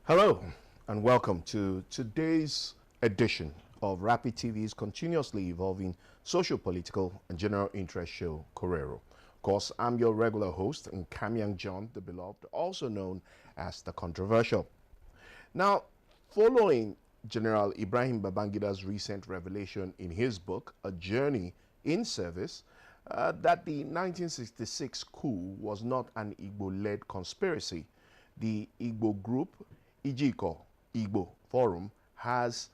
Hello and welcome to today's edition of Rapid TV's continuously evolving social, political, and general interest show, Korero. Of course, I'm your regular host, Nkamiang John, the beloved, also known as the controversial. Now, following General Ibrahim Babangida's recent revelation in his book, A Journey in Service, that the 1966 coup was not an Igbo-led conspiracy, the Igbo group Ijiko Igbo Forum has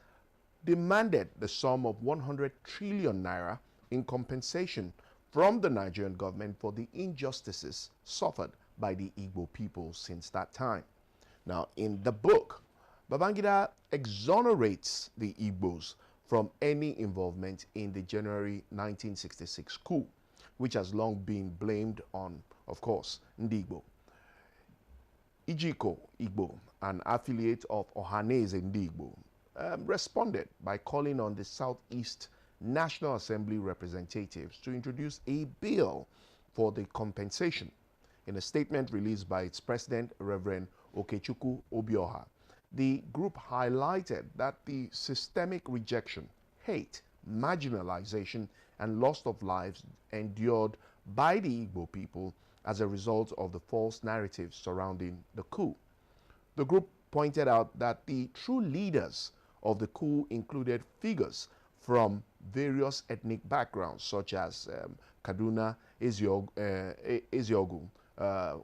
demanded the sum of 100 trillion naira in compensation from the Nigerian government for the injustices suffered by the Igbo people since that time. Now, in the book, Babangida exonerates the Igbos from any involvement in the January 1966 coup, which has long been blamed on, of course, Ndigbo. Ijiko Igbo, an affiliate of Ohaneze Ndigbo, responded by calling on the Southeast National Assembly representatives to introduce a bill for the compensation. In a statement released by its president, Reverend Okechukwu Obioha, the group highlighted that the systemic rejection, hate, marginalization, and loss of lives endured by the Igbo people as a result of the false narratives surrounding the coup. The group pointed out that the true leaders of the coup included figures from various ethnic backgrounds, such as Kaduna Eziogu,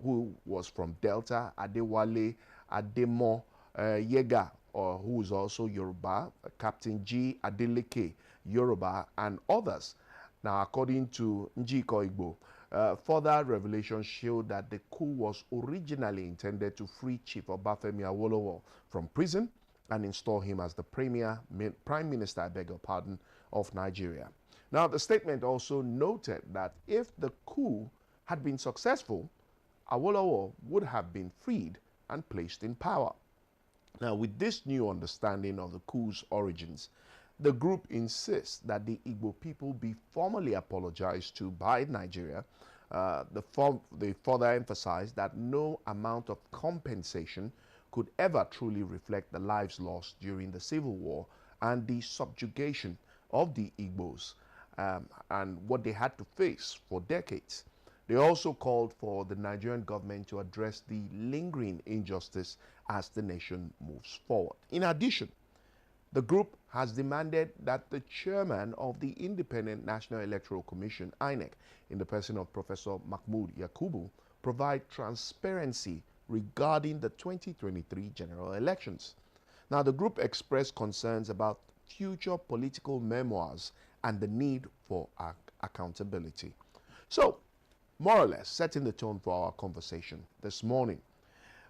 who was from Delta, Adewale Ademo Yega, who is also Yoruba, Captain G. Adeleke, Yoruba, and others. Now, according to Njiko Igbo, further revelations showed that the coup was originally intended to free Chief Obafemi Awolowo from prison and install him as the Prime Minister, I beg your pardon, of Nigeria. Now, the statement also noted that if the coup had been successful, Awolowo would have been freed and placed in power. Now, with this new understanding of the coup's origins, the group insists that the Igbo people be formally apologized to by Nigeria. They further emphasize that no amount of compensation could ever truly reflect the lives lost during the Civil War and the subjugation of the Igbos and what they had to face for decades. They also called for the Nigerian government to address the lingering injustice as the nation moves forward. In addition, the group has demanded that the chairman of the Independent National Electoral Commission, INEC, in the person of Professor Mahmoud Yakubu, provide transparency regarding the 2023 general elections. Now, the group expressed concerns about future political memoirs and the need for accountability. So, more or less, setting the tone for our conversation this morning.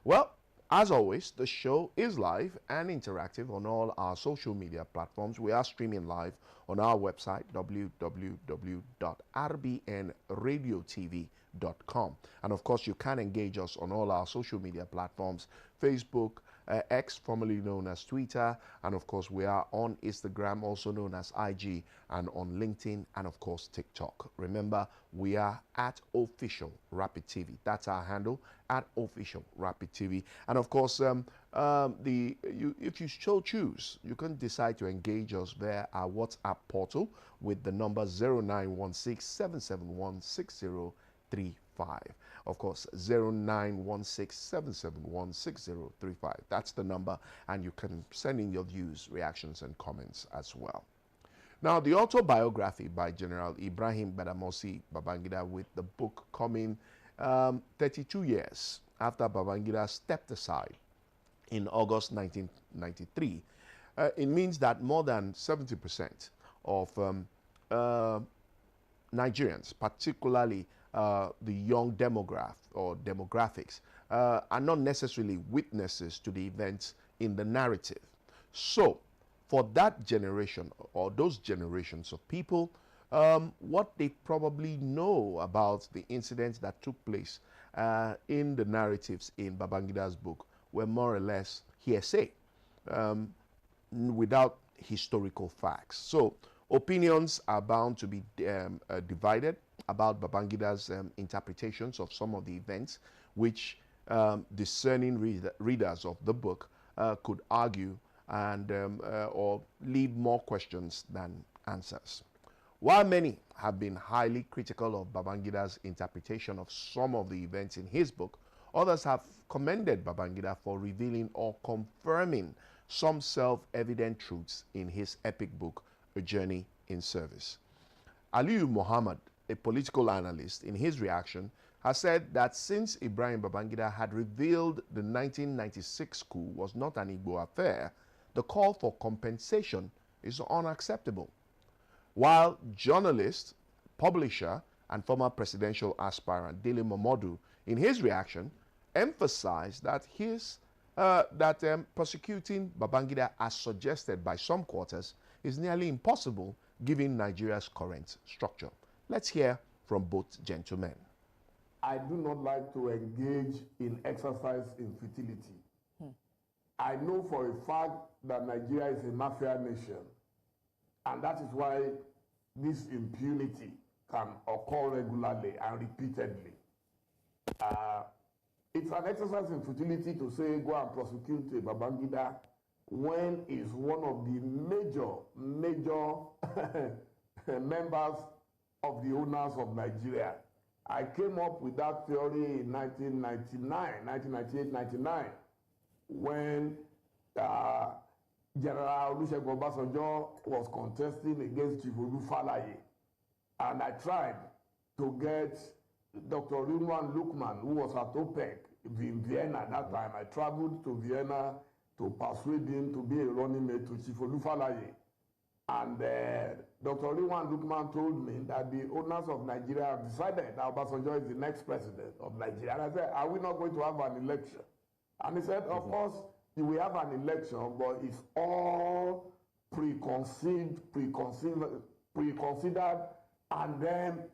Well, as always, the show is live and interactive on all our social media platforms. We are streaming live on our website, www.rbnradiotv.com. And of course, you can engage us on all our social media platforms, Facebook, X, formerly known as Twitter, and of course, we are on Instagram, also known as IG, and on LinkedIn, and of course, TikTok. Remember, we are at Official Rapid TV. That's our handle, at Official Rapid TV. And of course, if you so choose, you can decide to engage us via our WhatsApp portal with the number 0916-771-6035. Of course, 0916-771-6035. That's the number, and you can send in your views, reactions, and comments as well. Now, the autobiography by General Ibrahim Badamasi Babangida, with the book coming 32 years after Babangida stepped aside in August 1993, it means that more than 70% of Nigerians, particularly the young demographics, are not necessarily witnesses to the events in the narrative. So, for that generation or those generations of people, what they probably know about the incidents that took place in the narratives in Babangida's book were more or less hearsay, without historical facts. So opinions are bound to be divided about Babangida's interpretations of some of the events, which discerning readers of the book could argue and or leave more questions than answers. While many have been highly critical of Babangida's interpretation of some of the events in his book, others have commended Babangida for revealing or confirming some self-evident truths in his epic book, A Journey in Service. Aliyu Muhammad, a political analyst, in his reaction, has said that since Ibrahim Babangida had revealed the 1996 coup was not an Igbo affair, the call for compensation is unacceptable. While journalist, publisher, and former presidential aspirant Dele Momodu, in his reaction, emphasized that prosecuting Babangida as suggested by some quarters is nearly impossible given Nigeria's current structure. Let's hear from both gentlemen. I do not like to engage in exercise in futility. I know for a fact that Nigeria is a mafia nation, and that is why this impunity can occur regularly and repeatedly. It's an exercise in futility to say go and prosecute Babangida when he's one of the major members of the owners of Nigeria. I came up with that theory in 1998, 99, when General Olusegun Obasanjo was contesting against Chief Olufalaye. And I tried to get Dr. Rinwan Lukman, who was at OPEC in Vienna at that time. I traveled to Vienna to persuade him to be a running mate to Chief Olufalaye. And Dr. Rinwan Lukman told me that the owners of Nigeria have decided that Obasanjo is the next president of Nigeria. And I said, are we not going to have an election? And he said, of course, we have an election, but it's all preconceived, preconsidered, and then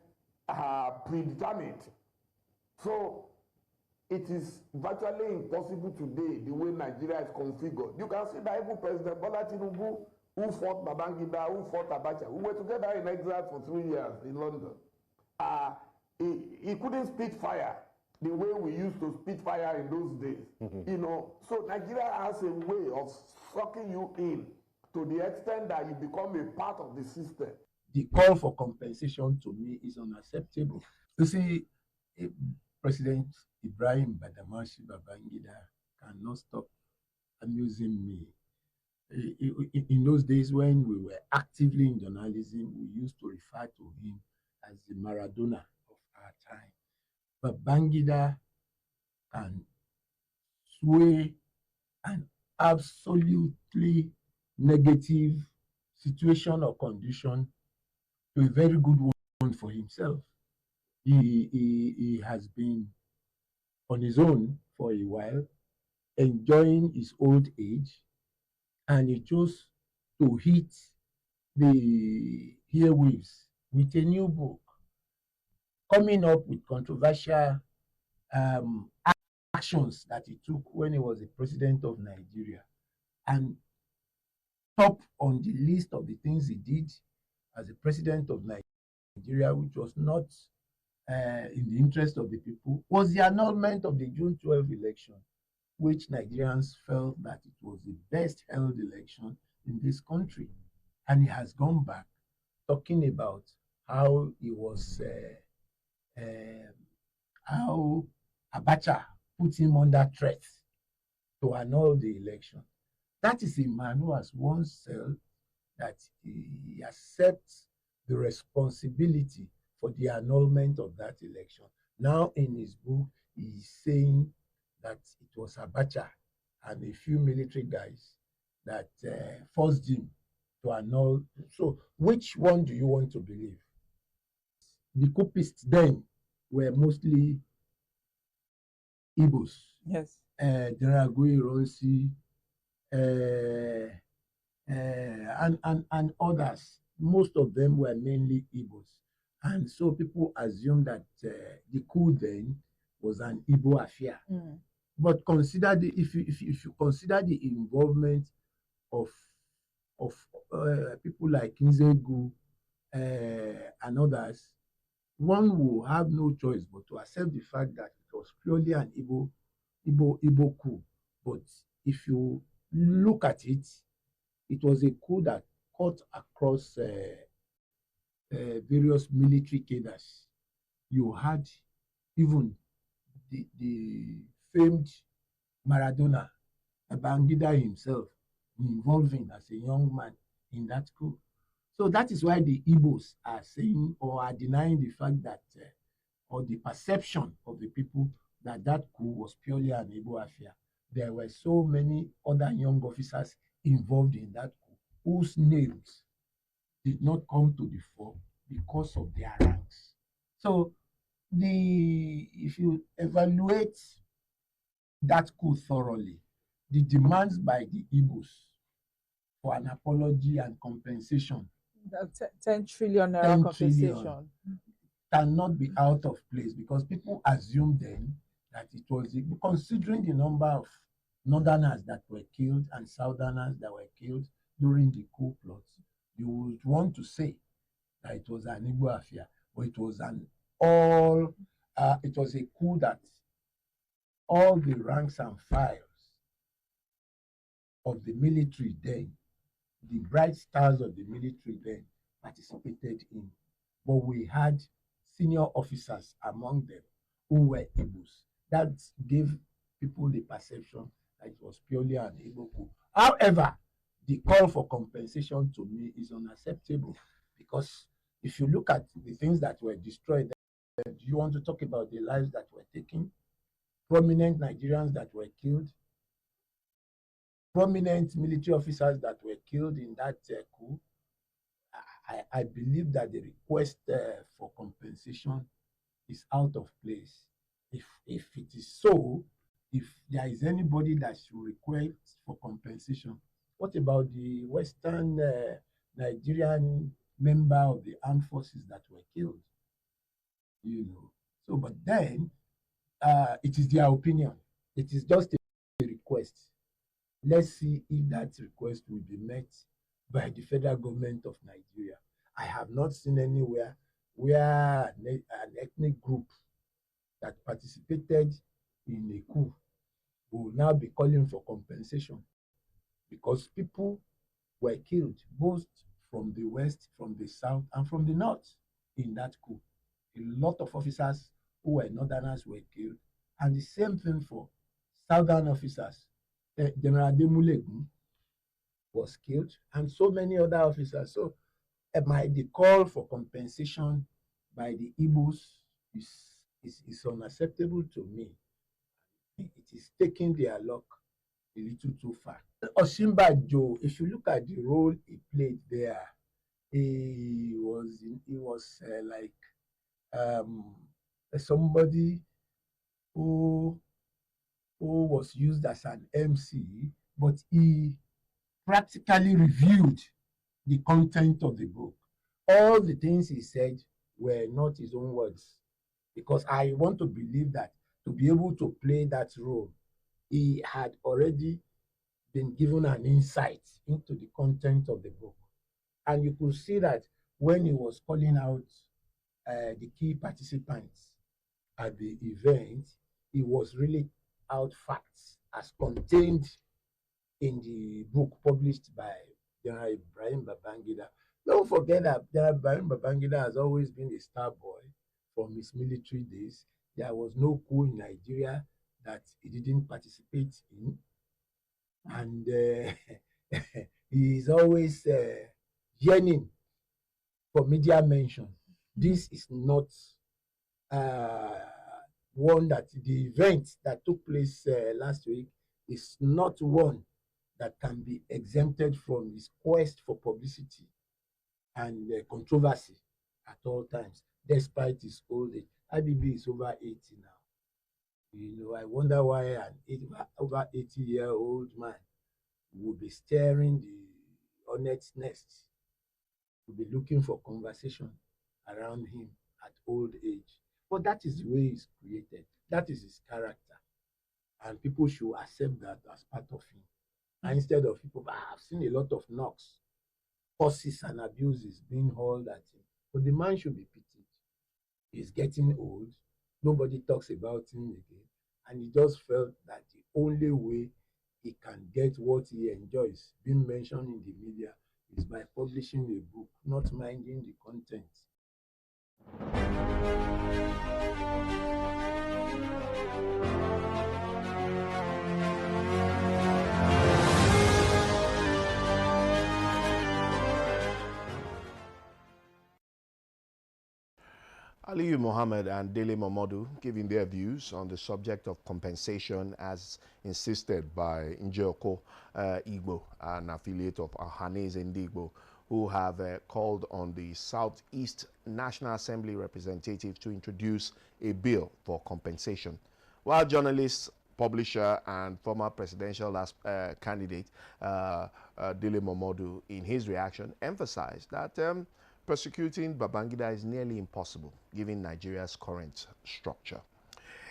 predetermined. So it is virtually impossible today, the way Nigeria is configured. You can see that even President Bola Tinubu, who fought Babangida, who fought Abacha, who were together in exile for 3 years in London. He couldn't spit fire the way we used to spit fire in those days. You know, so Nigeria has a way of sucking you in to the extent that you become a part of the system. The call for compensation to me is unacceptable. You see, President Ibrahim Badamasi Babangida cannot stop amusing me. In those days when we were actively in journalism, we used to refer to him as the Maradona of our time. Babangida can sway an absolutely negative situation or condition to a very good one for himself. He has been on his own for a while, enjoying his old age, and he chose to hit the airwaves with a new book, coming up with controversial actions that he took when he was the president of Nigeria. And top on the list of the things he did as the president of Nigeria, which was not in the interest of the people, was the annulment of the June 12 election, which Nigerians felt that it was the best held election in this country. And he has gone back talking about how he was, how Abacha put him under threat to annul the election. That is a man who has once said that he accepts the responsibility for the annulment of that election. Now in his book, he's saying that it was Abacha and a few military guys that forced him to annul. So which one do you want to believe? The coupists then were mostly Igbos. Yes. General Agreeme, and others. Most of them were mainly Igbos. And so people assume that the coup then was an Igbo affair. But consider if you consider the involvement of people like Nzegu and others, one will have no choice but to accept the fact that it was purely an Igbo coup. But if you look at it, it was a coup that cut across various military cadres. You had even the famed Maradona, Babangida himself, involving as a young man in that coup. So that is why the Igbos are saying or are denying the fact that, or the perception of the people that that coup was purely an Igbo affair. There were so many other young officers involved in that coup whose names did not come to the fore because of their ranks. So if you evaluate that coup thoroughly, the demands by the Igbos for an apology and compensation, 10 trillion naira 10 compensation. trillion, cannot be out of place because people assumed then that it was, considering the number of northerners that were killed and southerners that were killed during the coup plots, you would want to say that it was an Igbo affair, but it was it was a coup that all the ranks and files of the military then, the bright stars of the military then, participated in. But we had senior officers among them who were Igbos. That gave people the perception that it was purely an Igbo coup. However, the call for compensation to me is unacceptable because if you look at the things that were destroyed, do you want to talk about the lives that were taken? Prominent Nigerians that were killed, prominent military officers that were killed in that coup. I believe that the request for compensation is out of place. If it is so, if there is anybody that should request for compensation, what about the Western Nigerian member of the armed forces that were killed? So, but then it is their opinion. It is just a request. Let's see if that request will be met by the federal government of Nigeria. I have not seen anywhere where an ethnic group that participated in a coup will now be calling for compensation because people were killed both from the west, from the south, and from the north in that coup. A lot of officers who were northerners were killed, and the same thing for southern officers. General Ademulegun was killed, and so many other officers. So the call for compensation by the Igbos is unacceptable to me. It is taking their luck a little too far. Osinbajo, if you look at the role he played there, he was like somebody who was used as an MC, but he practically reviewed the content of the book. All the things he said were not his own words, because I want to believe that to be able to play that role, he had already been given an insight into the content of the book. And you could see that when he was calling out the key participants at the event, he was really out facts as contained in the book published by General Ibrahim Babangida. Don't forget that General Ibrahim Babangida has always been a star boy from his military days. There was no coup in Nigeria that he didn't participate in. And he is always yearning for media mention. This is not one that the event that took place last week is not one that can be exempted from his quest for publicity and controversy at all times, despite his old age. IBB is over 80 now. I wonder why an over 80-year-old man would be staring the hornet's nest, would be looking for conversation around him at old age. But that is the way he's created. That is his character. And people should accept that as part of him. And instead of people, I've seen a lot of knocks, curses and abuses being hauled at him. But the man should be pitied. He's getting old. Nobody talks about him again. And he just felt that the only way he can get what he enjoys being mentioned in the media is by publishing a book, not minding the content. Aliyu Mohammed and Dele Momodu giving their views on the subject of compensation as insisted by Njeoko Igbo, an affiliate of Ahaneze Ndigbo, who have called on the Southeast National Assembly representative to introduce a bill for compensation. While journalist, publisher, and former presidential candidate Dele Momodu, in his reaction, emphasized that persecuting Babangida is nearly impossible given Nigeria's current structure.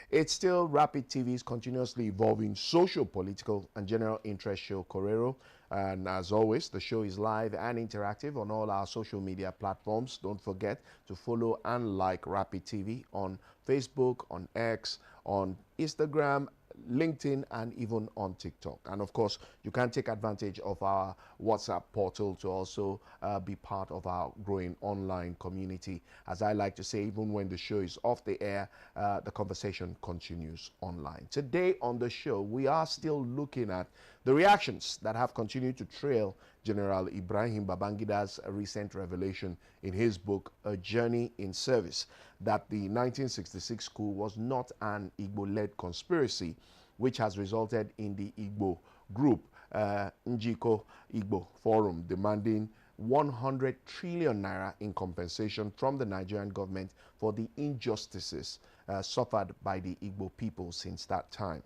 It's still Rapid TV's continuously evolving social, political, and general interest show, Korero. And as always, the show is live and interactive on all our social media platforms. Don't forget to follow and like Rapid TV on Facebook, on X, on Instagram, LinkedIn, and even on TikTok. And of course, you can take advantage of our WhatsApp portal to also be part of our growing online community. As I like to say, even when the show is off the air, the conversation continues online. Today on the show, we are still looking at the reactions that have continued to trail General Ibrahim Babangida's recent revelation in his book, A Journey in Service, that the 1966 coup was not an Igbo-led conspiracy, which has resulted in the Igbo group, Njiko Igbo Forum, demanding 100 trillion naira in compensation from the Nigerian government for the injustices suffered by the Igbo people since that time.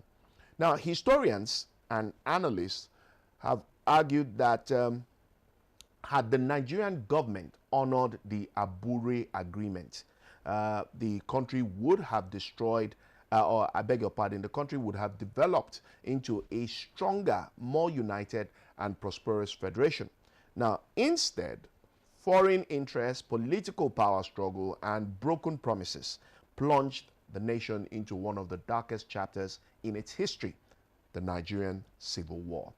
Now, historians and analysts have argued that had the Nigerian government honored the Aburi agreement, the country would have destroyed, or I beg your pardon, the country would have developed into a stronger, more united and prosperous federation. Now, instead, foreign interests, political power struggle, and broken promises plunged the nation into one of the darkest chapters in its history, the Nigerian Civil War.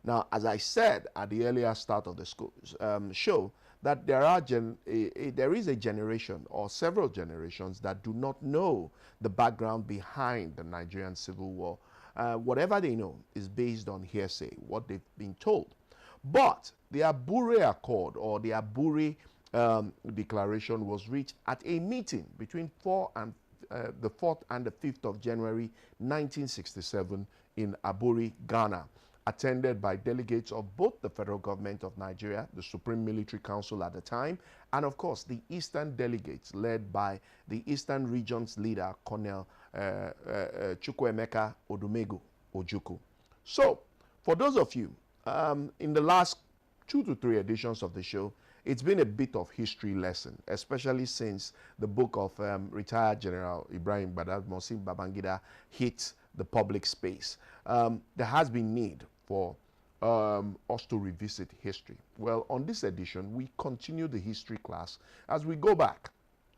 Now, as I said at the earlier start of the show, that there is a generation or several generations that do not know the background behind the Nigerian Civil War. Whatever they know is based on hearsay, what they've been told. But the Aburi Accord or the Aburi Declaration was reached at a meeting between the 4th and the 5th of January 1967 in Aburi, Ghana, attended by delegates of both the federal government of Nigeria, the Supreme Military Council at the time, and of course the Eastern delegates led by the Eastern Region's leader, Colonel Chukwuemeka Odumegu Ojukwu. So, for those of you, in the last 2 to 3 editions of the show, it's been a bit of history lesson, especially since the book of retired General Ibrahim Badamasi Babangida hit the public space. There has been need for us to revisit history. Well, on this edition, we continue the history class as we go back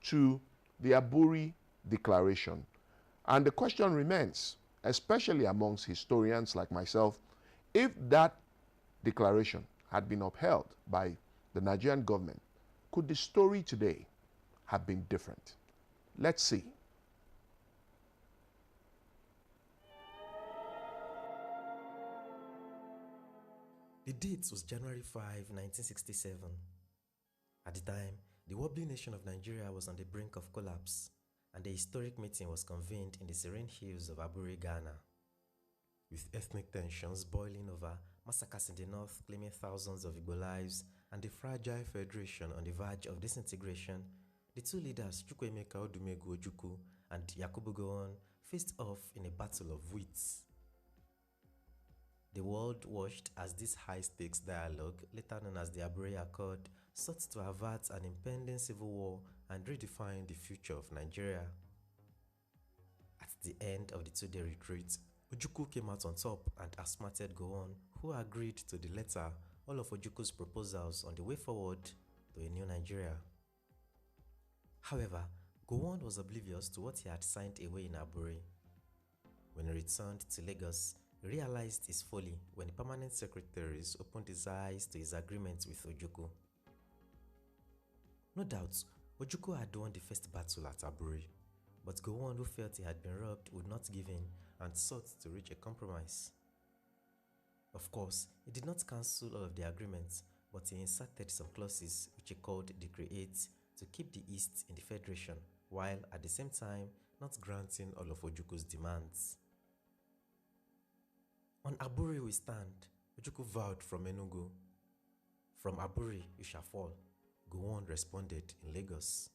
to the Aburi Declaration. And the question remains, especially amongst historians like myself, if that declaration had been upheld by the Nigerian government, could the story today have been different? Let's see. The date was January 5, 1967. At the time, the wobbly nation of Nigeria was on the brink of collapse, and a historic meeting was convened in the serene hills of Aburi, Ghana. With ethnic tensions boiling over, massacres in the north claiming thousands of Igbo lives, and the fragile federation on the verge of disintegration, the two leaders, Chukwuemeka Odumegu Ojukwu and Yakubu Gowon, faced off in a battle of wits. The world watched as this high-stakes dialogue, later known as the Aburi Accord, sought to avert an impending civil war and redefine the future of Nigeria. At the end of the 2-day retreat, Ojukwu came out on top and outsmarted Gowon, who agreed to the letter all of Ojukwu's proposals on the way forward to a new Nigeria. However, Gowon was oblivious to what he had signed away in Aburi. When he returned to Lagos, He realized his folly when the permanent secretaries opened his eyes to his agreement with Ojukwu. No doubt, Ojukwu had won the first battle at Aburi, but Gowon, who felt he had been robbed, would not give in and sought to reach a compromise. Of course, he did not cancel all of the agreements, but he inserted some clauses which he called Decree 8 to keep the East in the Federation, while at the same time not granting all of Ojukwu's demands. On Aburi we stand, Ojukwu vowed from Enugu. From Aburi you shall fall, Gowon responded in Lagos.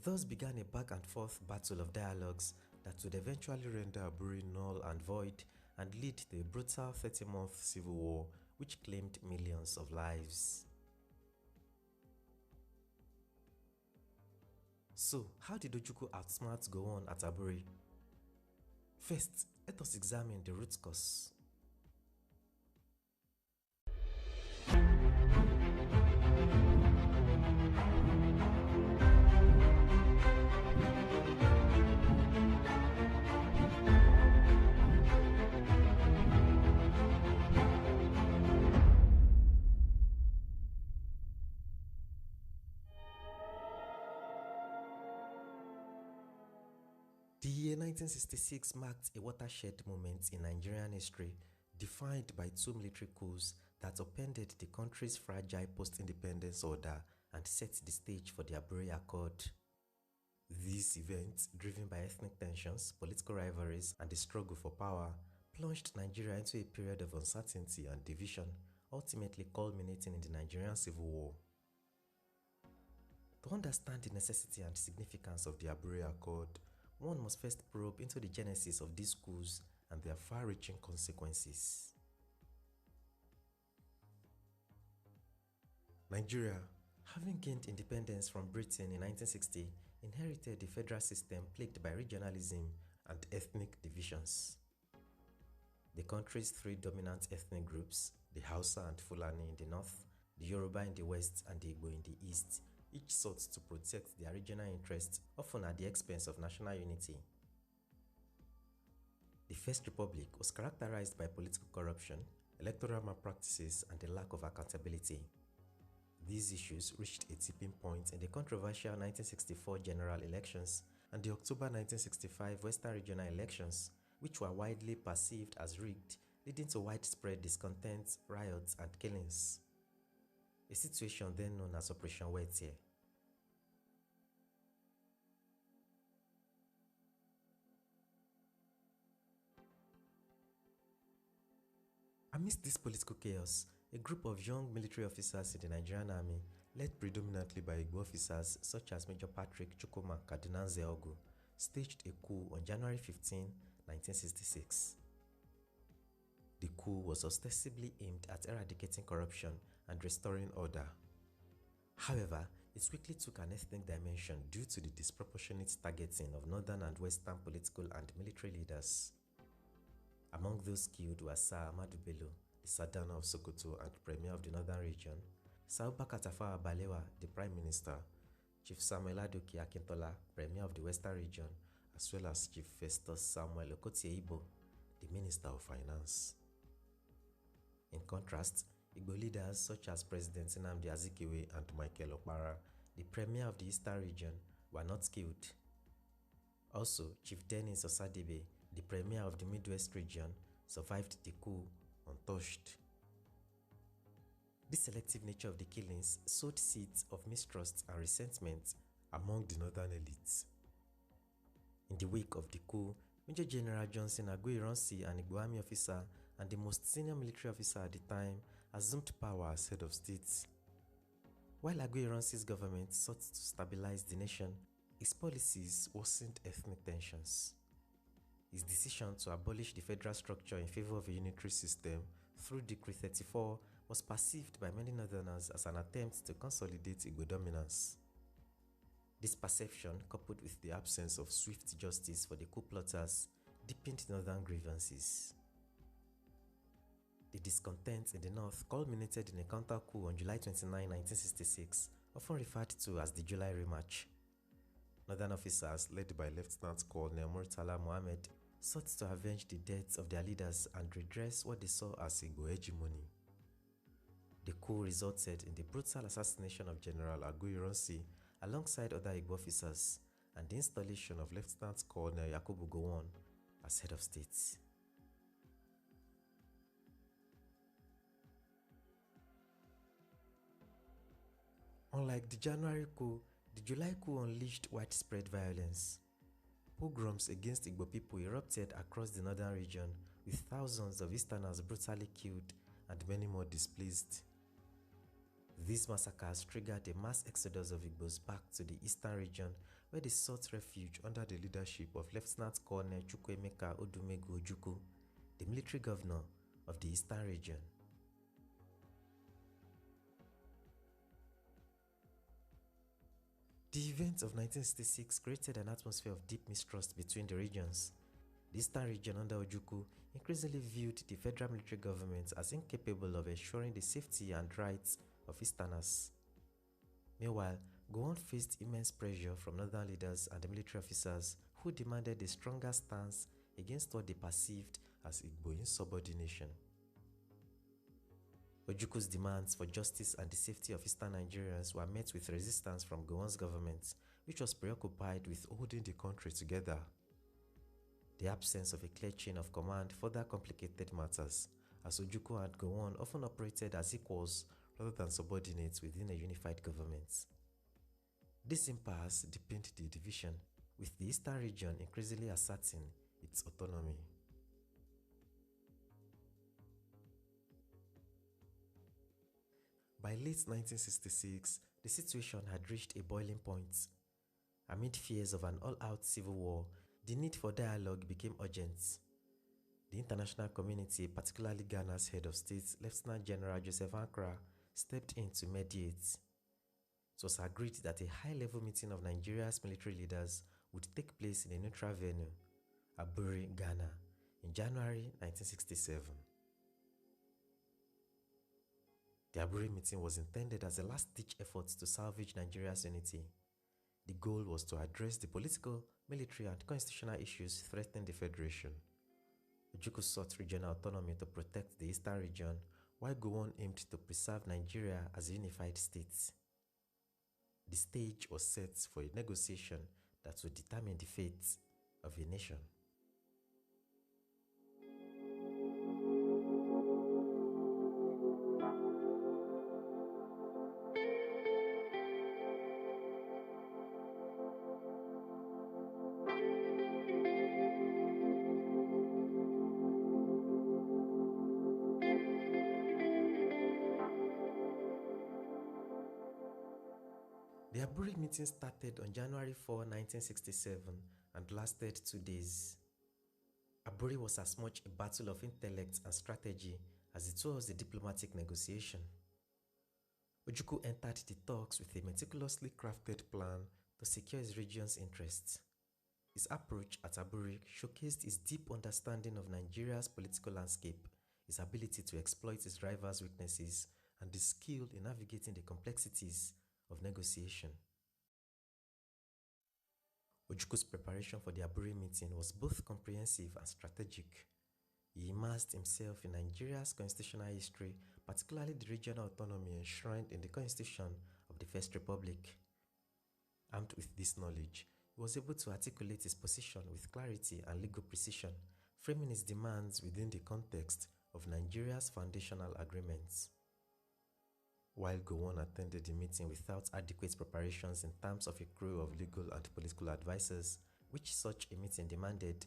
Thus began a back and forth battle of dialogues that would eventually render Aburi null and void and lead to a brutal 30-month civil war which claimed millions of lives. So, how did Ojukwu outsmart Gowon at Aburi? First, let us examine the root cause. The year 1966 marked a watershed moment in Nigerian history, defined by two military coups that upended the country's fragile post-independence order and set the stage for the Aburi Accord. These events, driven by ethnic tensions, political rivalries, and the struggle for power, plunged Nigeria into a period of uncertainty and division, ultimately culminating in the Nigerian Civil War. To understand the necessity and significance of the Aburi Accord, one must first probe into the genesis of these coups and their far-reaching consequences. Nigeria, having gained independence from Britain in 1960, inherited a federal system plagued by regionalism and ethnic divisions. The country's three dominant ethnic groups, the Hausa and Fulani in the north, the Yoruba in the west, and the Igbo in the east, each sought to protect their regional interests, often at the expense of national unity. The First Republic was characterized by political corruption, electoral malpractices, and a lack of accountability. These issues reached a tipping point in the controversial 1964 general elections and the October 1965 Western regional elections, which were widely perceived as rigged, leading to widespread discontent, riots, and killings. A situation then known as Operation Wetie. Amidst this political chaos, a group of young military officers in the Nigerian army, led predominantly by Igbo officers such as Major Patrick Chukwuma Kadinanze Ogu, staged a coup on January 15, 1966. The coup was ostensibly aimed at eradicating corruption and restoring order. However, it quickly took an ethnic dimension due to the disproportionate targeting of northern and western political and military leaders. Among those killed were Sir Ahmadu Bello, the Sardana of Sokoto and Premier of the Northern Region, Sir Abubakar Tafawa Balewa, the Prime Minister, Chief Samuel Adoke Akintola, Premier of the Western Region, as well as Chief Festus Samuel Okotie Igbo, the Minister of Finance. In contrast, Igbo leaders such as President Nnamdi Azikiwe and Michael Okpara, the Premier of the Eastern Region, were not killed. Also, Chief Dennis Osadebe, the Premier of the Midwest Region, survived the coup untouched. This selective nature of the killings sowed seeds of mistrust and resentment among the northern elites. In the wake of the coup, Major General Johnson Aguiyi-Ironsi, an Igbo army officer and the most senior military officer at the time, assumed power as head of state. While Aguiyi-Ironsi's government sought to stabilize the nation, his policies worsened ethnic tensions. His decision to abolish the federal structure in favor of a unitary system through Decree 34 was perceived by many northerners as an attempt to consolidate Igbo dominance. This perception, coupled with the absence of swift justice for the coup plotters, deepened northern grievances. The discontent in the north culminated in a counter-coup on July 29, 1966, often referred to as the July Remarch. Northern officers, led by Lieutenant Colonel Murtala Mohammed, sought to avenge the deaths of their leaders and redress what they saw as Igbo hegemony. The coup resulted in the brutal assassination of General Agreeme alongside other Igbo officers and the installation of Lieutenant Colonel Yakubu Gowon as head of state. Unlike the January coup, the July coup unleashed widespread violence. Pogroms against Igbo people erupted across the northern region, with thousands of Easterners brutally killed and many more displaced. These massacres triggered a mass exodus of Igbos back to the eastern region, where they sought refuge under the leadership of Lieutenant Colonel Chukwuemeka Odumegu Ojukwu, the military governor of the eastern region. The events of 1966 created an atmosphere of deep mistrust between the regions. The eastern region under Ojukwu increasingly viewed the federal military government as incapable of ensuring the safety and rights of Easterners. Meanwhile, Gowon faced immense pressure from northern leaders and the military officers who demanded a stronger stance against what they perceived as Igbo insubordination. Ojukwu's demands for justice and the safety of Eastern Nigerians were met with resistance from Gowon's government, which was preoccupied with holding the country together. The absence of a clear chain of command further complicated matters, as Ojukwu and Gowon often operated as equals rather than subordinates within a unified government. This impasse deepened the division, with the eastern region increasingly asserting its autonomy. By late 1966, the situation had reached a boiling point. Amid fears of an all-out civil war, the need for dialogue became urgent. The international community, particularly Ghana's head of state, Lieutenant General Joseph Ankara, stepped in to mediate. It was agreed that a high-level meeting of Nigeria's military leaders would take place in a neutral venue, Aburi, Ghana, in January 1967. The Aburi meeting was intended as a last-ditch effort to salvage Nigeria's unity. The goal was to address the political, military, and constitutional issues threatening the federation. Ojukwu sought regional autonomy to protect the eastern region, while Gowon aimed to preserve Nigeria as a unified state. The stage was set for a negotiation that would determine the fate of a nation. The Aburi meeting started on January 4, 1967 and lasted 2 days. Aburi was as much a battle of intellect and strategy as it was a diplomatic negotiation. Ojukwu entered the talks with a meticulously crafted plan to secure his region's interests. His approach at Aburi showcased his deep understanding of Nigeria's political landscape, his ability to exploit his rivals' weaknesses, and his skill in navigating the complexities of negotiation. Ojukwu's preparation for the Aburi meeting was both comprehensive and strategic. He immersed himself in Nigeria's constitutional history, particularly the regional autonomy enshrined in the Constitution of the First Republic. Armed with this knowledge, he was able to articulate his position with clarity and legal precision, framing his demands within the context of Nigeria's foundational agreements. While Gowon attended the meeting without adequate preparations in terms of a crew of legal and political advisors, which such a meeting demanded,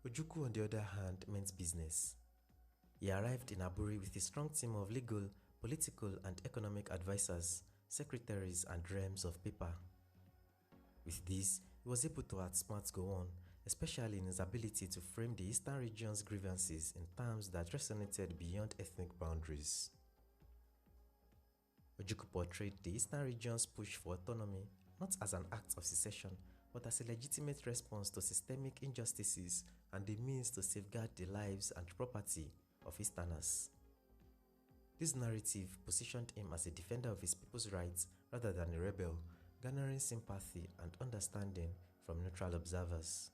Ojukwu, on the other hand, meant business. He arrived in Aburi with a strong team of legal, political, and economic advisors, secretaries, and realms of paper. With this, he was able to outsmart Gowon, especially in his ability to frame the eastern region's grievances in terms that resonated beyond ethnic boundaries. Ojukwu portrayed the eastern region's push for autonomy not as an act of secession, but as a legitimate response to systemic injustices and a means to safeguard the lives and property of Easterners. This narrative positioned him as a defender of his people's rights rather than a rebel, garnering sympathy and understanding from neutral observers.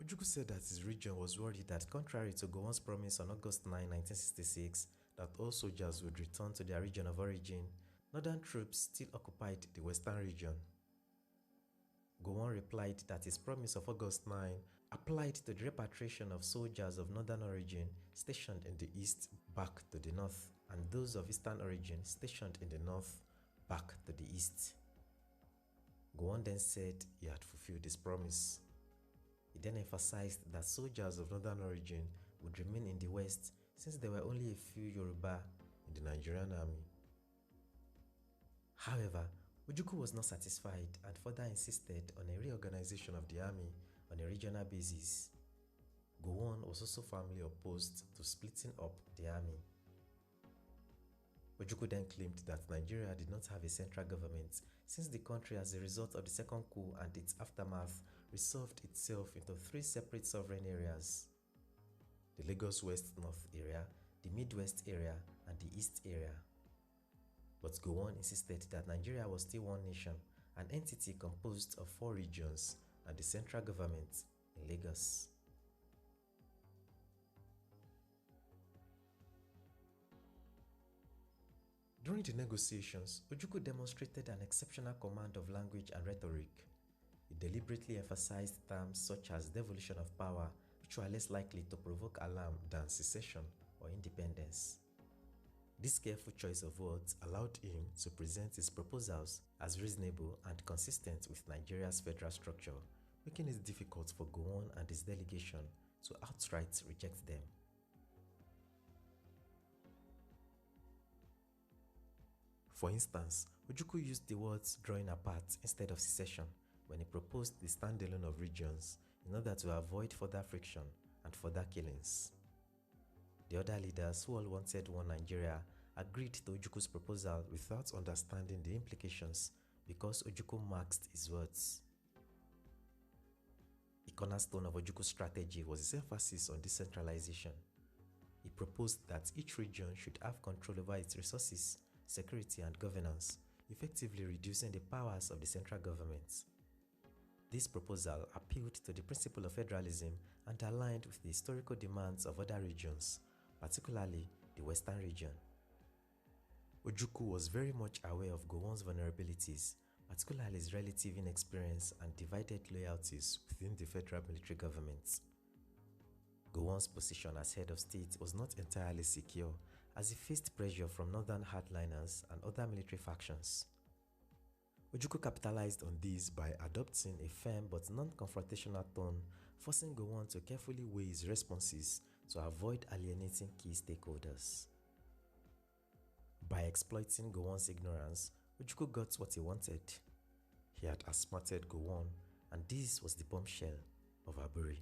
Ojukwu said that his region was worried that, contrary to Gowon's promise on August 9, 1966, that all soldiers would return to their region of origin, northern troops still occupied the western region. Gowon replied that his promise of August 9 applied to the repatriation of soldiers of northern origin stationed in the east back to the north, and those of eastern origin stationed in the north back to the east. Gowon then said he had fulfilled his promise. He then emphasized that soldiers of northern origin would remain in the west since there were only a few Yoruba in the Nigerian army. However, Ojukwu was not satisfied and further insisted on a reorganization of the army on a regional basis. Gowon was also firmly opposed to splitting up the army. Ojukwu then claimed that Nigeria did not have a central government since the country, as a result of the second coup and its aftermath, resolved itself into three separate sovereign areas: the Lagos West-North area, the Midwest area, and the East area. But Gowon insisted that Nigeria was still one nation, an entity composed of 4 regions, and the central government in Lagos. During the negotiations, Ojukwu demonstrated an exceptional command of language and rhetoric. He deliberately emphasized terms such as devolution of power, which were less likely to provoke alarm than secession or independence. This careful choice of words allowed him to present his proposals as reasonable and consistent with Nigeria's federal structure, making it difficult for Gowon and his delegation to outright reject them. For instance, Ojukwu used the words drawing apart instead of secession when he proposed the standalone of regions in order to avoid further friction and further killings. The other leaders, who all wanted one Nigeria, agreed to Ojukwu's proposal without understanding the implications because Ojukwu maxed his words. A cornerstone of Ojukwu's strategy was his emphasis on decentralization. He proposed that each region should have control over its resources, security, and governance, effectively reducing the powers of the central government. This proposal appealed to the principle of federalism and aligned with the historical demands of other regions, particularly the Western region. Ojukwu was very much aware of Gowon's vulnerabilities, particularly his relative inexperience and divided loyalties within the federal military government. Gowon's position as head of state was not entirely secure, as he faced pressure from northern hardliners and other military factions. Ojukwu capitalized on this by adopting a firm but non-confrontational tone, forcing Gowon to carefully weigh his responses to avoid alienating key stakeholders. By exploiting Gowon's ignorance, Ojukwu got what he wanted. He had outsmarted Gowon, and this was the bombshell of Aburi.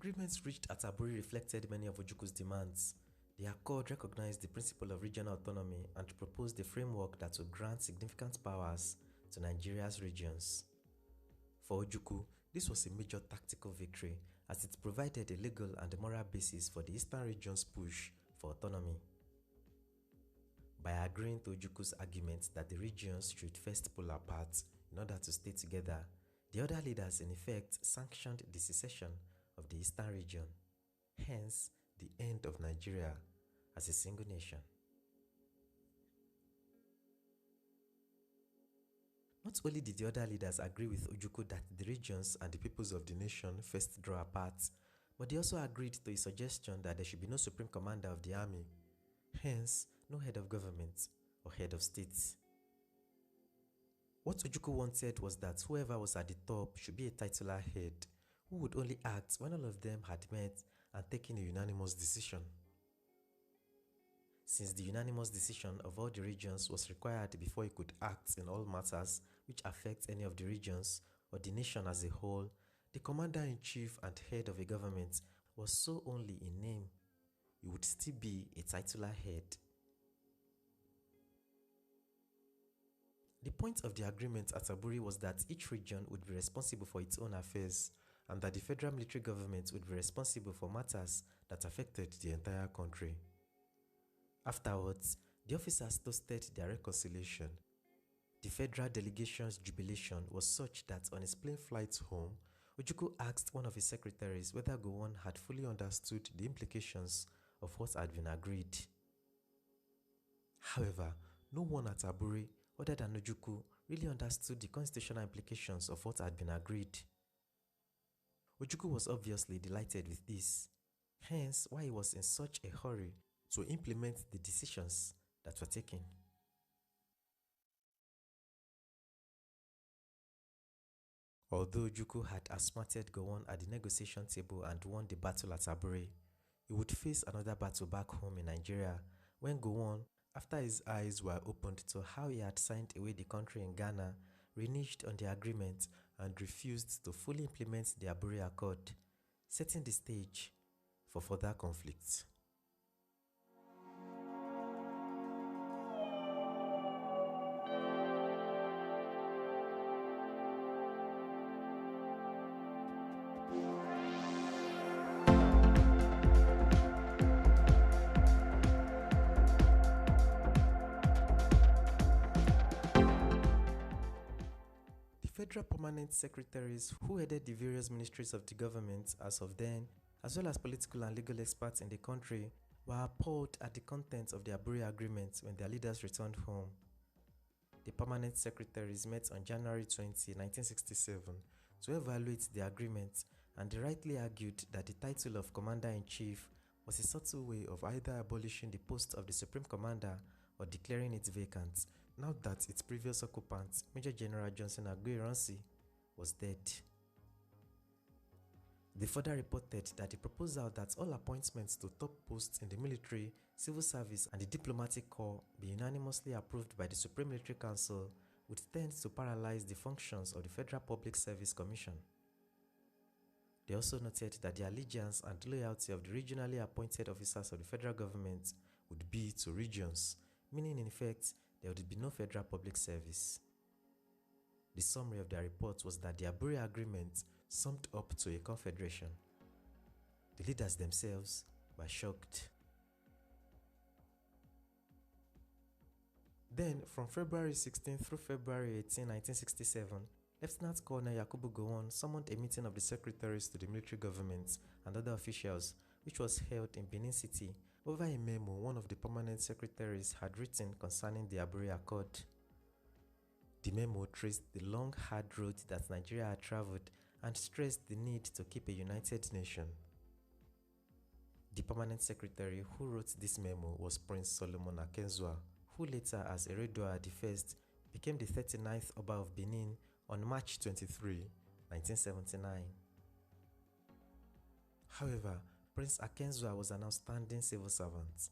Agreements reached at Aburi reflected many of Ojukwu's demands. The accord recognized the principle of regional autonomy and proposed a framework that would grant significant powers to Nigeria's regions. For Ojukwu, this was a major tactical victory as it provided a legal and moral basis for the Eastern region's push for autonomy. By agreeing to Ojukwu's argument that the regions should first pull apart in order to stay together, the other leaders in effect sanctioned the secession of the Eastern region, hence the end of Nigeria as a single nation. Not only did the other leaders agree with Ojukwu that the regions and the peoples of the nation first draw apart, but they also agreed to his suggestion that there should be no supreme commander of the army, hence no head of government or head of state. What Ojukwu wanted was that whoever was at the top should be a titular head who would only act when all of them had met and taken a unanimous decision. Since the unanimous decision of all the regions was required before he could act in all matters which affect any of the regions or the nation as a whole, the commander-in-chief and head of a government was so only in name. He would still be a titular head. The point of the agreement at Aburi was that each region would be responsible for its own affairs and that the federal military government would be responsible for matters that affected the entire country. Afterwards, the officers toasted their reconciliation. The federal delegation's jubilation was such that on his plane flight home, Ojukwu asked one of his secretaries whether Gowon had fully understood the implications of what had been agreed. However, no one at Aburi other than Ojukwu really understood the constitutional implications of what had been agreed. Ojukwu was obviously delighted with this, hence why he was in such a hurry to implement the decisions that were taken. Although Ojukwu had outsmarted Gowon at the negotiation table and won the battle at Aburi, he would face another battle back home in Nigeria when Gowon, after his eyes were opened to how he had signed away the country in Ghana, reneged on the agreement and refused to fully implement the Aburi Accord, setting the stage for further conflict. Federal permanent secretaries who headed the various ministries of the government as of then, as well as political and legal experts in the country, were appalled at the contents of the Aburi Agreement when their leaders returned home. The permanent secretaries met on January 20, 1967 to evaluate the agreement, and they rightly argued that the title of Commander-in-Chief was a subtle way of either abolishing the post of the Supreme Commander or declaring it vacant, now that its previous occupant, Major General Johnson Agreeme, was dead. They further reported that the proposal that all appointments to top posts in the military, civil service and the diplomatic corps be unanimously approved by the Supreme Military Council would tend to paralyze the functions of the Federal Public Service Commission. They also noted that the allegiance and loyalty of the regionally appointed officers of the federal government would be to regions, meaning in effect there would be no federal public service. The summary of their report was that the Aburi Agreement summed up to a confederation. The leaders themselves were shocked. Then, from February 16 through February 18, 1967, Lieutenant Colonel Yakubu Gowon summoned a meeting of the secretaries to the military government and other officials, which was held in Benin City, over a memo one of the permanent secretaries had written concerning the Aburi Accord. The memo traced the long, hard road that Nigeria had traveled and stressed the need to keep a united nation. The permanent secretary who wrote this memo was Prince Solomon Akenzua, who later, as Eredua I, became the 39th Oba of Benin on March 23, 1979. However, Prince Akenzua was an outstanding civil servant.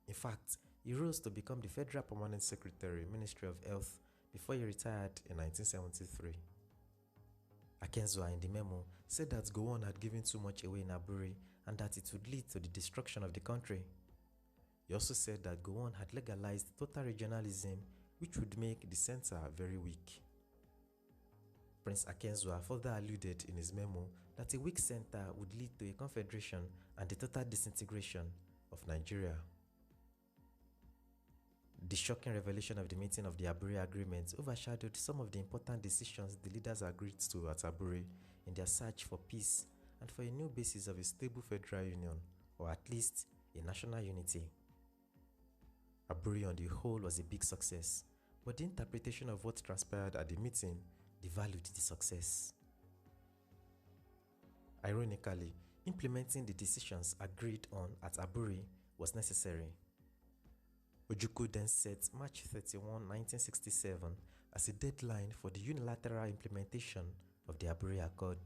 In fact, he rose to become the Federal Permanent Secretary, Ministry of Health, before he retired in 1973. Akenzua in the memo said that Gowon had given too much away in Aburi and that it would lead to the destruction of the country. He also said that Gowon had legalized total regionalism, which would make the center very weak. Prince Akenzua further alluded in his memo that a weak center would lead to a confederation and the total disintegration of Nigeria. The shocking revelation of the meeting of the Aburi Agreement overshadowed some of the important decisions the leaders agreed to at Aburi in their search for peace and for a new basis of a stable federal union, or at least a national unity. Aburi on the whole was a big success, but the interpretation of what transpired at the meeting devalued the success. Ironically, implementing the decisions agreed on at Aburi was necessary. Ojukwu then set March 31, 1967 as a deadline for the unilateral implementation of the Aburi Accord.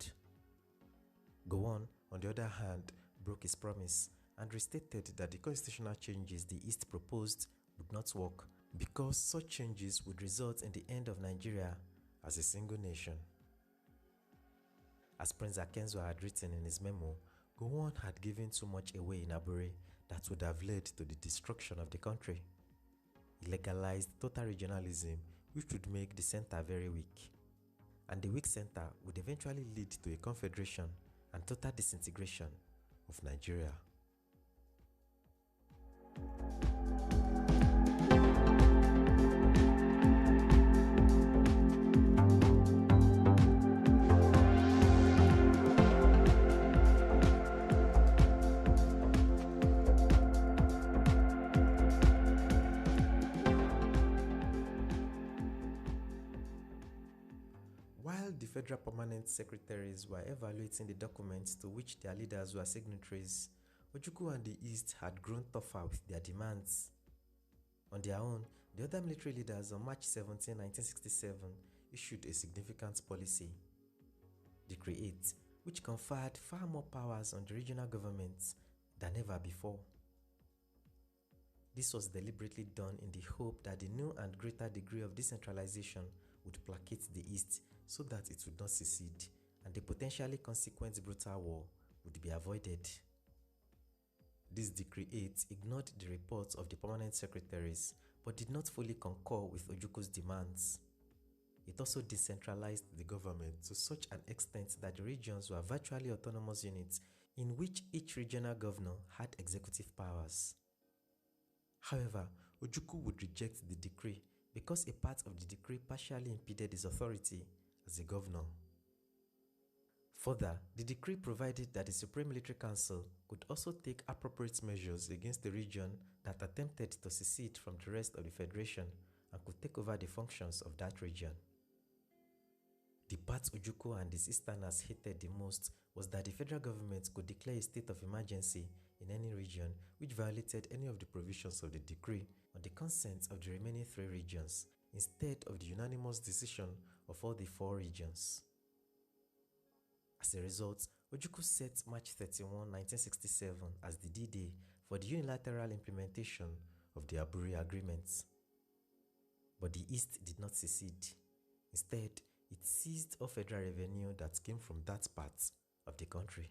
Gowon, on the other hand, broke his promise and restated that the constitutional changes the East proposed would not work because such changes would result in the end of Nigeria as a single nation. As Prince Akenzua had written in his memo, Gowon had given too much away in Aburi that would have led to the destruction of the country. He legalized total regionalism, which would make the center very weak. And the weak center would eventually lead to a confederation and total disintegration of Nigeria. While the federal permanent secretaries were evaluating the documents to which their leaders were signatories, Ojukwu and the East had grown tougher with their demands. On their own, the other military leaders on March 17, 1967 issued a significant policy, Decree 8, which conferred far more powers on the regional governments than ever before. This was deliberately done in the hope that the new and greater degree of decentralization would placate the East so that it would not secede and the potentially consequent brutal war would be avoided. This Decree 8 ignored the reports of the permanent secretaries but did not fully concur with Ojukwu's demands. It also decentralized the government to such an extent that the regions were virtually autonomous units in which each regional governor had executive powers. However, Ojukwu would reject the decree because a part of the decree partially impeded his authority as a governor. Further, the decree provided that the Supreme Military Council could also take appropriate measures against the region that attempted to secede from the rest of the Federation and could take over the functions of that region. The part Ojukwu and his Easterners hated the most was that the federal government could declare a state of emergency in any region which violated any of the provisions of the decree on the consent of the remaining 3 regions, instead of the unanimous decision of all the 4 regions. As a result, Ojukwu set March 31, 1967 as the D-Day for the unilateral implementation of the Aburi agreements. But the East did not secede. Instead, it seized all federal revenue that came from that part of the country.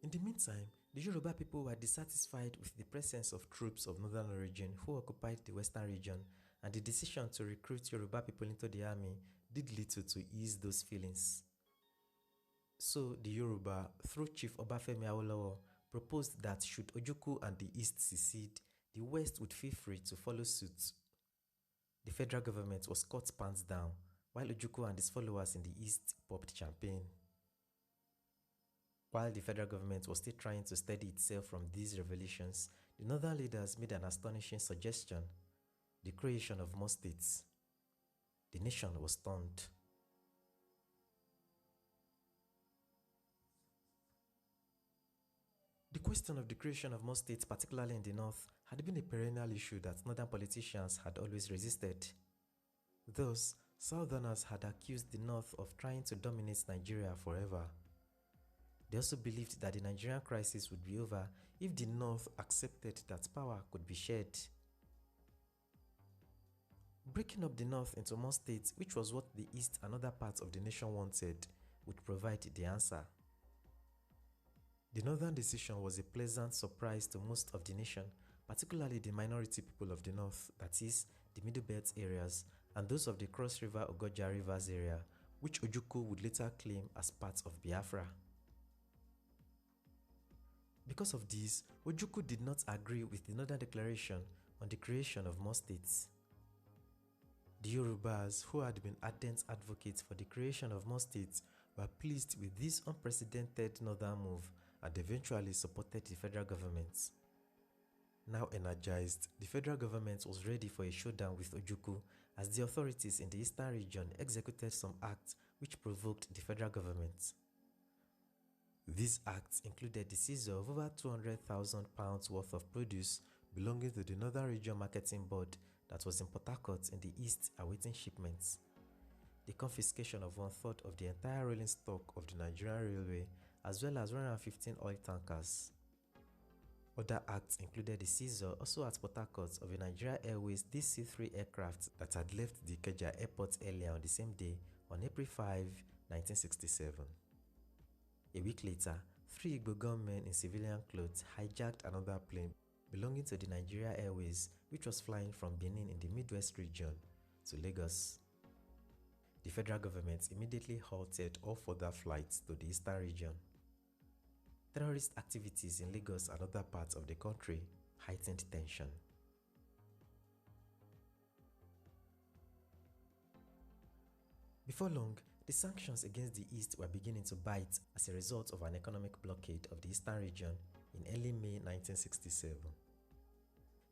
In the meantime, the Yoruba people were dissatisfied with the presence of troops of northern origin who occupied the western region, and the decision to recruit Yoruba people into the army did little to ease those feelings. So the Yoruba, through Chief Obafemi Awolowo, proposed that should Ojukwu and the East secede, the West would feel free to follow suit. The federal government was caught pants down, while Ojukwu and his followers in the East popped champagne. While the federal government was still trying to steady itself from these revelations, the northern leaders made an astonishing suggestion: the creation of more states. The nation was stunned. The question of the creation of more states, particularly in the north, had been a perennial issue that northern politicians had always resisted. Thus, southerners had accused the north of trying to dominate Nigeria forever. They also believed that the Nigerian crisis would be over if the North accepted that power could be shared. Breaking up the North into more states, which was what the East and other parts of the nation wanted, would provide the answer. The Northern decision was a pleasant surprise to most of the nation, particularly the minority people of the North, that is, the Middle Belt areas, and those of the Cross River Ogoja Rivers area, which Ojukwu would later claim as part of Biafra. Because of this, Ojukwu did not agree with the Northern Declaration on the creation of more states. The Yorubas, who had been ardent advocates for the creation of more states, were pleased with this unprecedented northern move and eventually supported the federal government. Now energized, the federal government was ready for a showdown with Ojukwu as the authorities in the eastern region executed some acts which provoked the federal government. These acts included the seizure of over £200,000 worth of produce belonging to the Northern Region Marketing Board that was in Port Harcourt in the east awaiting shipments, the confiscation of 1/3 of the entire rolling stock of the Nigerian Railway, as well as 115 oil tankers. Other acts included the seizure, also at Port Harcourt, of a Nigeria Airways DC-3 aircraft that had left the Ikeja airport earlier on the same day, on April 5, 1967. A week later, 3 Igbo gunmen in civilian clothes hijacked another plane belonging to the Nigeria Airways, which was flying from Benin in the Midwest region to Lagos. The federal government immediately halted all further flights to the eastern region. Terrorist activities in Lagos and other parts of the country heightened tension. Before long, the sanctions against the East were beginning to bite as a result of an economic blockade of the eastern region in early May 1967.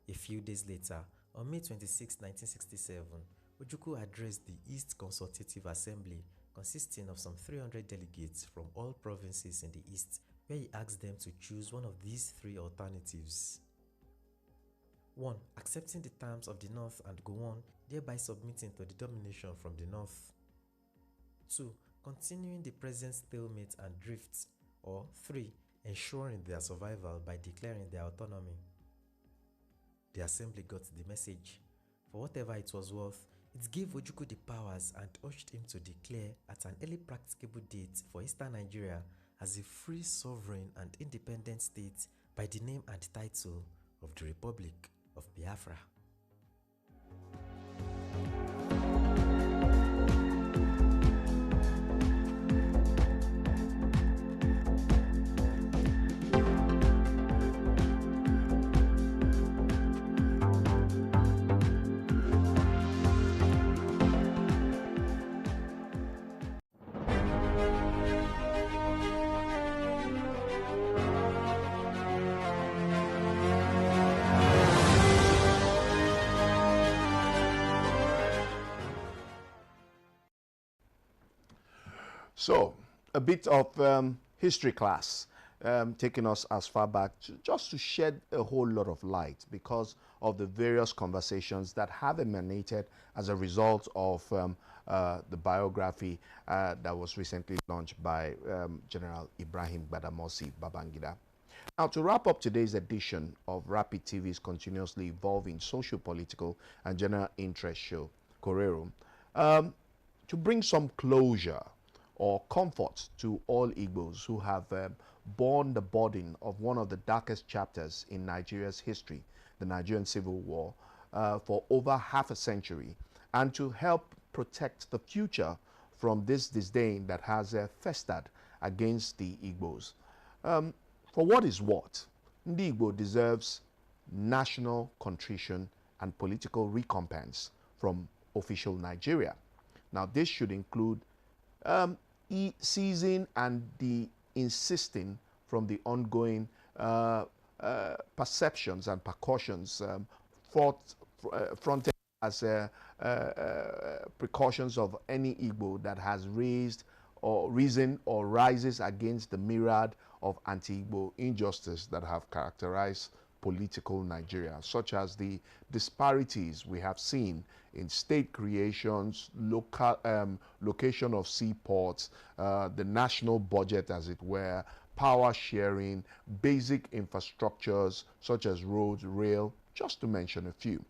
A few days later, on May 26, 1967, Ojukwu addressed the East Consultative Assembly, consisting of some 300 delegates from all provinces in the East, where he asked them to choose one of these 3 alternatives. 1. Accepting the terms of the North and go on, thereby submitting to the domination from the North. 2. Continuing the present stalemate and drift. Or 3. Ensuring their survival by declaring their autonomy. The assembly got the message. For whatever it was worth, it gave Ojukwu the powers and urged him to declare at an early practicable date for Eastern Nigeria as a free, sovereign and independent state by the name and title of the Republic of Biafra. So, a bit of history class, taking us as far back just to shed a whole lot of light because of the various conversations that have emanated as a result of the biography that was recently launched by General Ibrahim Badamasi Babangida. Now, to wrap up today's edition of Rapid TV's continuously evolving socio-political and general interest show, Korero, to bring some closure or comfort to all Igbos who have borne the burden of one of the darkest chapters in Nigeria's history, the Nigerian Civil War, for over half a century, and to help protect the future from this disdain that has festered against the Igbos. For what is what, Ndi Igbo deserves national contrition and political recompense from official Nigeria. Now, this should include seizing and the insisting from the ongoing perceptions and precautions fronted as precautions of any Igbo that has raised or risen or rises against the myriad of anti-Igbo injustice that have characterized political Nigeria, such as the disparities we have seen in state creations, location of seaports, the national budget, as it were, power sharing, basic infrastructures such as roads, rail, just to mention a few.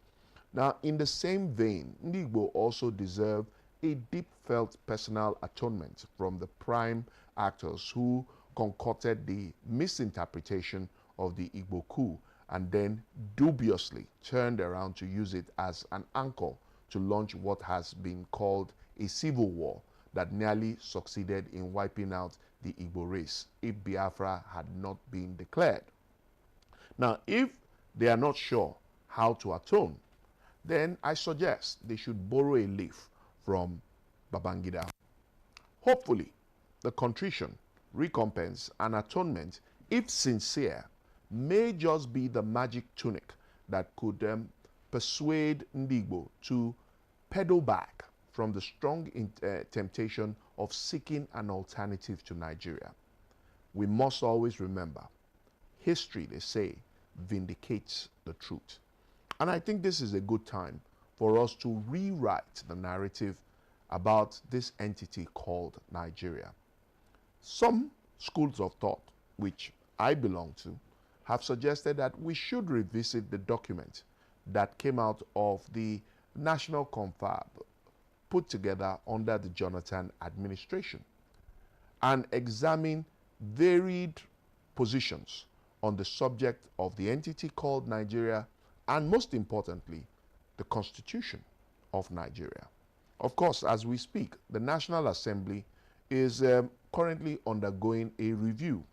Now, in the same vein, Ndi Igbo also deserve a deep-felt personal atonement from the prime actors who concocted the misinterpretation of the Igbo coup and then dubiously turned around to use it as an anchor to launch what has been called a civil war that nearly succeeded in wiping out the Igbo race if Biafra had not been declared. Now, if they are not sure how to atone, then I suggest they should borrow a leaf from Babangida. Hopefully, the contrition, recompense, and atonement, if sincere, may just be the magic tunic that could persuade Ndi Igbo to pedal back from the strong temptation of seeking an alternative to Nigeria. We must always remember, history, they say, vindicates the truth. And I think this is a good time for us to rewrite the narrative about this entity called Nigeria. Some schools of thought, which I belong to, have suggested that we should revisit the document that came out of the National Confab put together under the Jonathan administration and examine varied positions on the subject of the entity called Nigeria and, most importantly, the Constitution of Nigeria. Of course, as we speak, the National Assembly is currently undergoing a review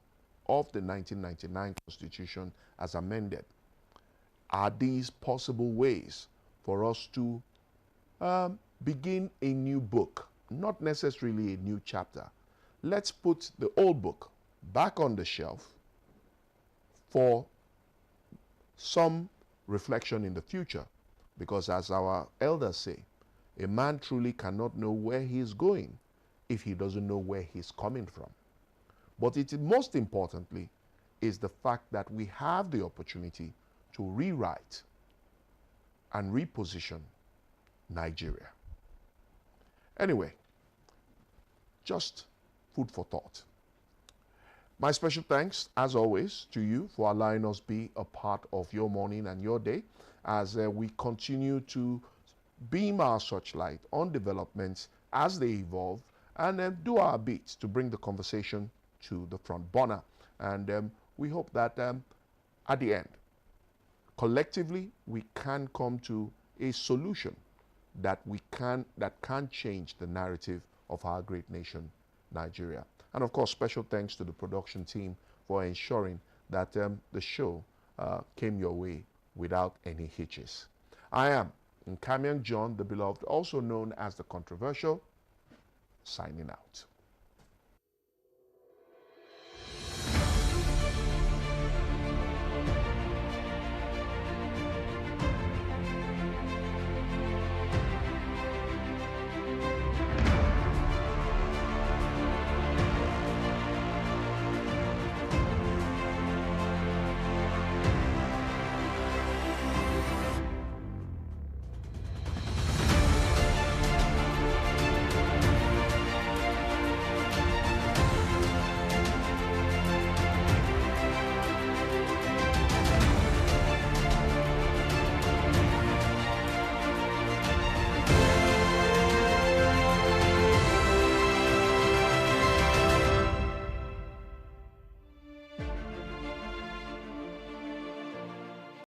of the 1999 Constitution as amended. Are these possible ways for us to begin a new book, not necessarily a new chapter? Let's put the old book back on the shelf for some reflection in the future, because as our elders say, a man truly cannot know where he is going if he doesn't know where he's coming from. But it most importantly is the fact that we have the opportunity to rewrite and reposition Nigeria. Anyway, just food for thought. My special thanks, as always, to you for allowing us be a part of your morning and your day as we continue to beam our searchlight on developments as they evolve and do our bit to bring the conversation to the front burner. And we hope that at the end, collectively, we can come to a solution that can change the narrative of our great nation, Nigeria. And of course, special thanks to the production team for ensuring that the show came your way without any hitches. I am Nkamiang John, the Beloved, also known as the Controversial, signing out.